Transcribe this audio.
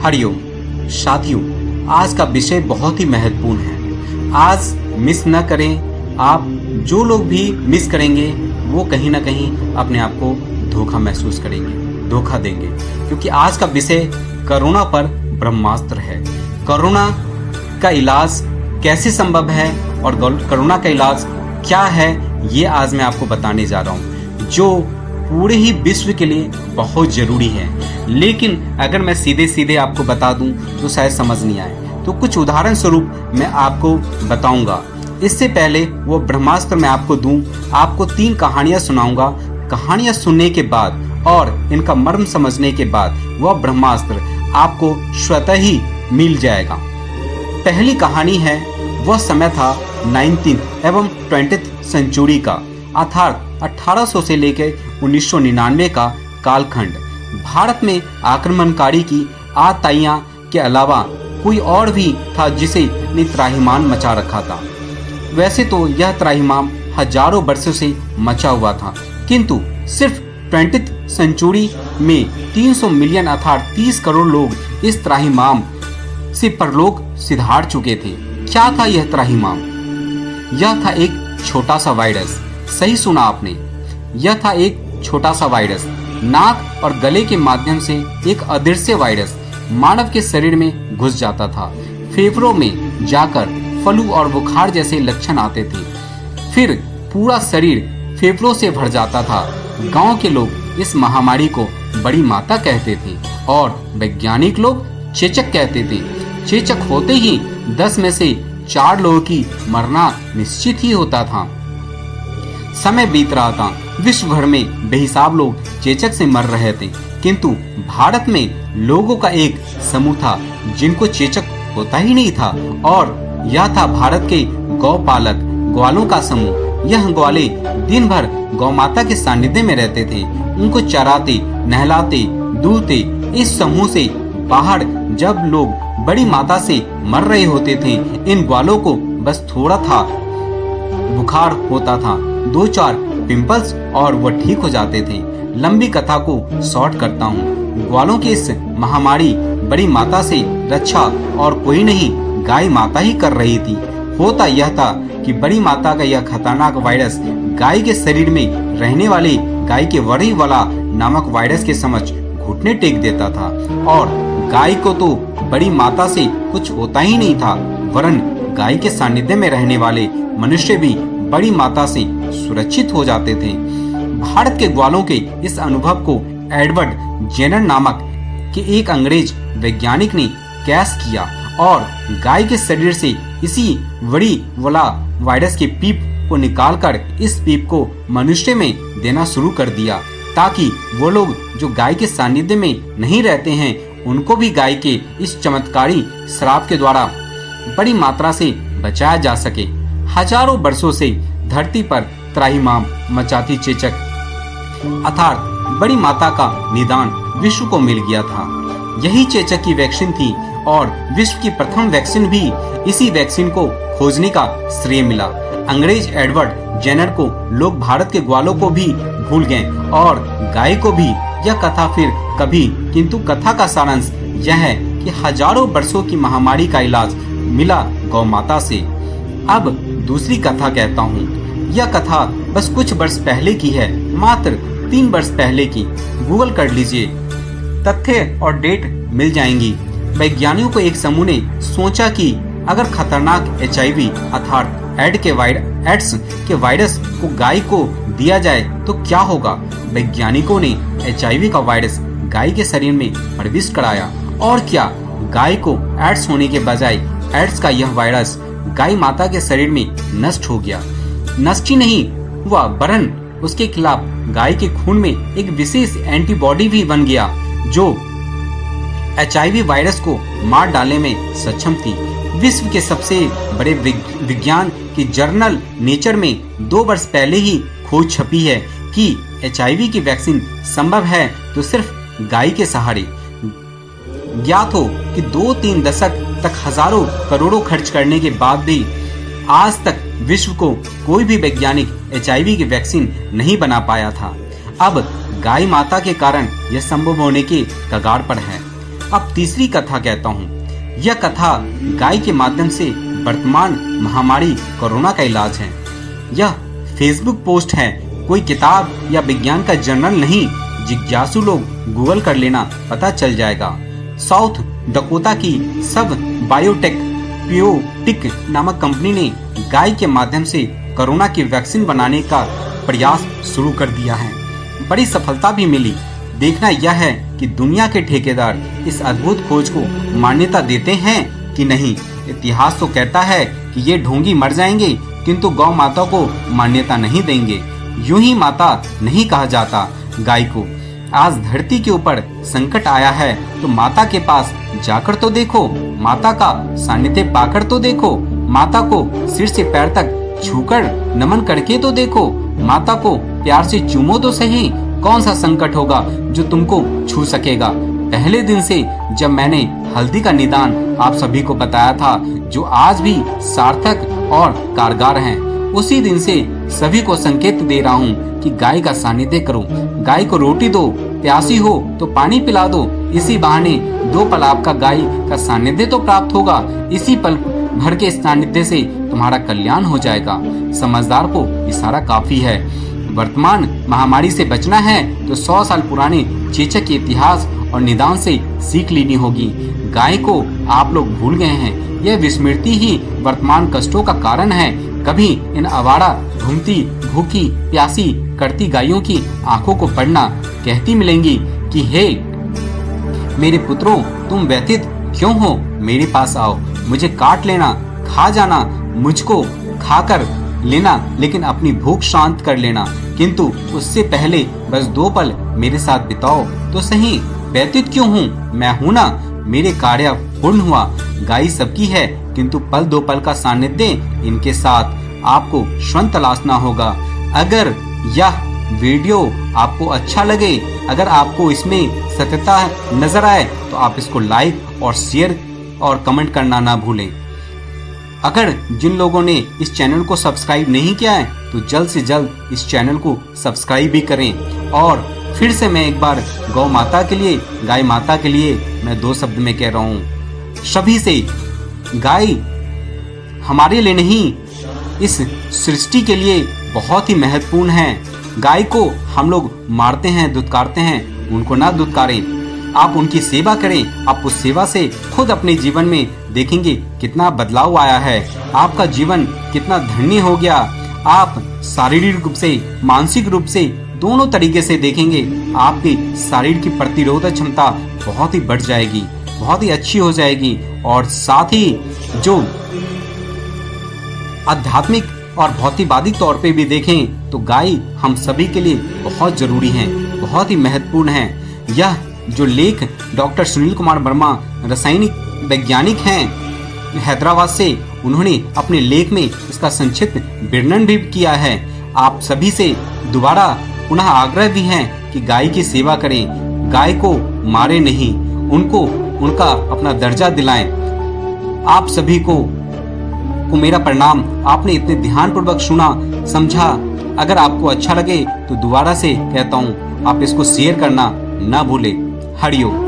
हरिओम साथियों, आज का विषय बहुत ही महत्वपूर्ण है। आज मिस न करें। आप जो लोग भी मिस करेंगे वो कहीं ना कहीं अपने आप को धोखा महसूस करेंगे, धोखा देंगे, क्योंकि आज का विषय कोरोना पर ब्रह्मास्त्र है। कोरोना का इलाज कैसे संभव है और कोरोना का इलाज क्या है, ये आज मैं आपको बताने जा रहा हूँ, जो पूरे ही विश्व के लिए बहुत जरूरी है। लेकिन अगर मैं सीधे सीधे आपको बता दूं तो शायद समझ नहीं आए, तो कुछ उदाहरण स्वरूप मैं आपको बताऊंगा। इससे पहले वो ब्रह्मास्त्र मैं आपको दूं, आपको 3 कहानियां सुनाऊंगा। कहानियां सुनने के बाद और इनका मर्म समझने के बाद वह ब्रह्मास्त्र आपको स्वतः ही मिल जाएगा। पहली कहानी है, वह समय था 19th एवं 20th सेंचुरी का, अर्थात 1800 से लेकर 1999 का कालखंड। भारत में आक्रमणकारी की आतताइयां के अलावा कोई और भी था जिसे ने त्राहिमाम मचा रखा था। वैसे तो यह त्राहिमाम हजारों वर्षों से मचा हुआ था, किंतु सिर्फ 20th सेंचुरी में 300 मिलियन अर्थात 30 करोड़ लोग इस त्राहिमाम से परलोक सिधार चुके थे। क्या था यह त्राहिमाम? यह था एक छोटा सा वायरस। सही सुना आपने, यह था एक छोटा सा वायरस। नाक और गले के माध्यम से एक अदृश्य वायरस मानव के शरीर में घुस जाता था। फेफड़ों में जाकर फ्लू और बुखार जैसे लक्षण आते थे। फिर पूरा शरीर फेफड़ों से भर जाता था। गांव के लोग इस महामारी को बड़ी माता कहते थे और वैज्ञानिक लोग चेचक कहते थे। चेचक होते ही 10 में से 4 लोगों की मरना निश्चित ही होता था। समय बीत रहा था, विश्व भर में बेहिसाब लोग चेचक से मर रहे थे, किंतु भारत में लोगों का एक समूह था जिनको चेचक होता ही नहीं था, और यह था भारत के गौपालक ग्वालों का समूह। यह ग्वाले दिन भर गौ माता के सानिध्य में रहते थे, उनको चराते, नहलाते, दूहते। इस समूह से बाहर जब लोग बड़ी माता से मर रहे होते थे, इन ग्वालों को बस थोड़ा था बुखार होता था, 2-4 पिंपल्स और वह ठीक हो जाते थे। लंबी कथा को शॉर्ट करता हूँ। ग्वालों की इस महामारी बड़ी माता से रक्षा और कोई नहीं, गाय माता ही कर रही थी। होता यह था कि बड़ी माता का यह खतरनाक वायरस गाय के शरीर में रहने वाले गाय के वरी वाला नामक वायरस के समक्ष घुटने टेक देता था, और गाय को तो बड़ी माता से कुछ होता ही नहीं था, वरन गाय के सानिध्य में रहने वाले मनुष्य भी बड़ी माता से सुरक्षित हो जाते थे। भारत के ग्वालों के इस अनुभव को एडवर्ड जेनर नामक के एक अंग्रेज वैज्ञानिक ने कैच किया और गाय के शरीर से इसी वड़ी वाला वायरस के पीप को निकालकर इस पीप को मनुष्य में देना शुरू कर दिया, ताकि वो लोग जो गाय के सानिध्य में नहीं रहते हैं उनको भी गाय के इस चमत्कारी श्राप के द्वारा बड़ी मात्रा से बचाया जा सके। हजारों वर्षों से धरती पर त्राहिमाम मचाती चेचक अर्थात बड़ी माता का निदान विश्व को मिल गया था। यही चेचक की वैक्सीन थी और विश्व की प्रथम वैक्सीन भी इसी वैक्सीन को खोजने का श्रेय मिला। अंग्रेज एडवर्ड जेनर को लोग भारत के ग्वालों को भी भूल गए और गाय को भी। यह कथा फिर कभी, किंतु कथा का सारांश यह है कि हजारों वर्षों की महामारी का इलाज मिला गौ माता से। अब दूसरी कथा कहता हूँ। यह कथा बस कुछ वर्ष पहले की है, मात्र 3 वर्ष पहले की। गूगल कर लीजिए, तथ्य और डेट मिल जाएंगी। वैज्ञानिकों को एक समूह ने सोचा कि अगर खतरनाक HIV अर्थात एड्स के वायरस को गाय को दिया जाए तो क्या होगा। वैज्ञानिकों ने HIV का वायरस गाय के शरीर में प्रविष्ट कराया, और क्या, गाय को एड्स होने के बजाय एड्स का यह वायरस गाय माता के शरीर में नष्ट हो गया। नष्ट ही नहीं हुआ, वरन उसके खिलाफ गाय के खून में एक विशेष एंटीबॉडी भी बन गया जो HIV वायरस को मार डालने में सक्षम थी। विश्व के सबसे बड़े विज्ञान की जर्नल नेचर में 2 वर्ष पहले ही खोज छपी है कि HIV की वैक्सीन संभव है तो सिर्फ गाय के सहारे। ज्ञात हो कि 2-3 दशक तक हजारों करोड़ों खर्च करने के बाद भी आज तक विश्व को कोई भी वैज्ञानिक HIV की वैक्सीन नहीं बना पाया था। अब गाय माता के कारण यह संभव होने के कगार पर है। अब तीसरी कथा कहता हूँ। यह कथा गाय के माध्यम से वर्तमान महामारी कोरोना का इलाज है। यह फेसबुक पोस्ट है, कोई किताब या विज्ञान का जर्नल नहीं। जिज्ञासु लोग गूगल कर लेना, पता चल जाएगा। साउथ डकोटा की सब बायोटेक पियोटिक नामक कंपनी ने गाय के माध्यम से कोरोना की वैक्सीन बनाने का प्रयास शुरू कर दिया है। बड़ी सफलता भी मिली। देखना यह है कि दुनिया के ठेकेदार इस अद्भुत खोज को मान्यता देते हैं कि नहीं। इतिहास तो कहता है कि ये ढोंगी मर जाएंगे, किंतु गौ माता को मान्यता नहीं देंगे। यूं ही माता नहीं कहा जाता गाय को। आज धरती के ऊपर संकट आया है तो माता के पास जाकर तो देखो, माता का सानिध्य पाकर तो देखो, माता को सिर से पैर तक छूकर नमन करके तो देखो, माता को प्यार से चूमो तो सही। कौन सा संकट होगा जो तुमको छू सकेगा। पहले दिन से जब मैंने हल्दी का निदान आप सभी को बताया था, जो आज भी सार्थक और कारगर है, उसी दिन से सभी को संकेत दे रहा हूँ कि गाय का सानिध्य करो। गाय को रोटी दो, प्यासी हो तो पानी पिला दो। इसी बहाने 2 पल आपका गाय का सानिध्य तो प्राप्त होगा। इसी पल भर के सानिध्य से तुम्हारा कल्याण हो जाएगा। समझदार को इशारा काफी है। वर्तमान महामारी से बचना है तो 100 साल पुराने चेचक के इतिहास और निदान से सीख लेनी होगी। गाय को आप लोग भूल गए हैं। यह विस्मृति ही वर्तमान कष्टों का कारण है। कभी इन आवारा घूमती भूखी प्यासी करती गायों की आंखों को पढ़ना, कहती मिलेंगी कि हे मेरे पुत्रों, तुम व्यथित क्यों हो, मेरे पास आओ, मुझे काट लेना, खा जाना, मुझको खाकर लेना, लेकिन अपनी भूख शांत कर लेना। किंतु उससे पहले बस 2 पल मेरे साथ बिताओ तो सही। व्यतीत क्यों हूँ, मैं हूँ ना, मेरे कार्य पूर्ण हुआ। गाय सबकी है, किंतु पल 2 पल का सानिध्य इनके साथ आपको स्वयं तलाशना होगा। अगर यह वीडियो आपको अच्छा लगे, अगर आपको इसमें सत्यता नजर आए तो आप इसको लाइक और शेयर और कमेंट करना ना भूलें। अगर जिन लोगों ने इस चैनल को सब्सक्राइब नहीं किया है तो जल्द से जल्द इस चैनल को सब्सक्राइब भी करें। और फिर से मैं एक बार गौ माता के लिए, गाय माता के लिए मैं 2 शब्द में कह रहा हूँ सभी से, गाय हमारे लिए नहीं, इस सृष्टि के लिए बहुत ही महत्वपूर्ण है। गाय को हम लोग मारते हैं, दुत्कारते हैं, उनको ना दुत्कारें। आप उनकी सेवा करें। आप उस सेवा से खुद अपने जीवन में देखेंगे कितना बदलाव आया है। आपका जीवन कितना धन्य हो गया। आप शारीरिक रूप से, मानसिक रूप से, दोनों तरीके से देखेंगे। आपकी शरीर की प्रतिरोधक क्षमता बहुत ही बढ़ जाएगी, बहुत ही अच्छी हो जाएगी। और साथ ही जो आध्यात्मिक और भौतिकवादी तौर पे भी देखें तो गाय हम सभी के लिए बहुत जरूरी है, बहुत ही महत्वपूर्ण है। यह जो लेख डॉक्टर सुनील कुमार वर्मा रासायनिक वैज्ञानिक हैं हैदराबाद से, उन्होंने अपने लेख में इसका संक्षिप्त वर्णन भी किया है। आप सभी से दोबारा पुनः आग्रह भी है कि गाय की सेवा करें, गाय को मारे नहीं, उनको उनका अपना दर्जा दिलाएं। आप सभी को मेरा प्रणाम। आपने इतने ध्यानपूर्वक सुना, समझा। अगर आपको अच्छा लगे तो दोबारा से कहता हूँ आप इसको शेयर करना ना भूले। हरिओम।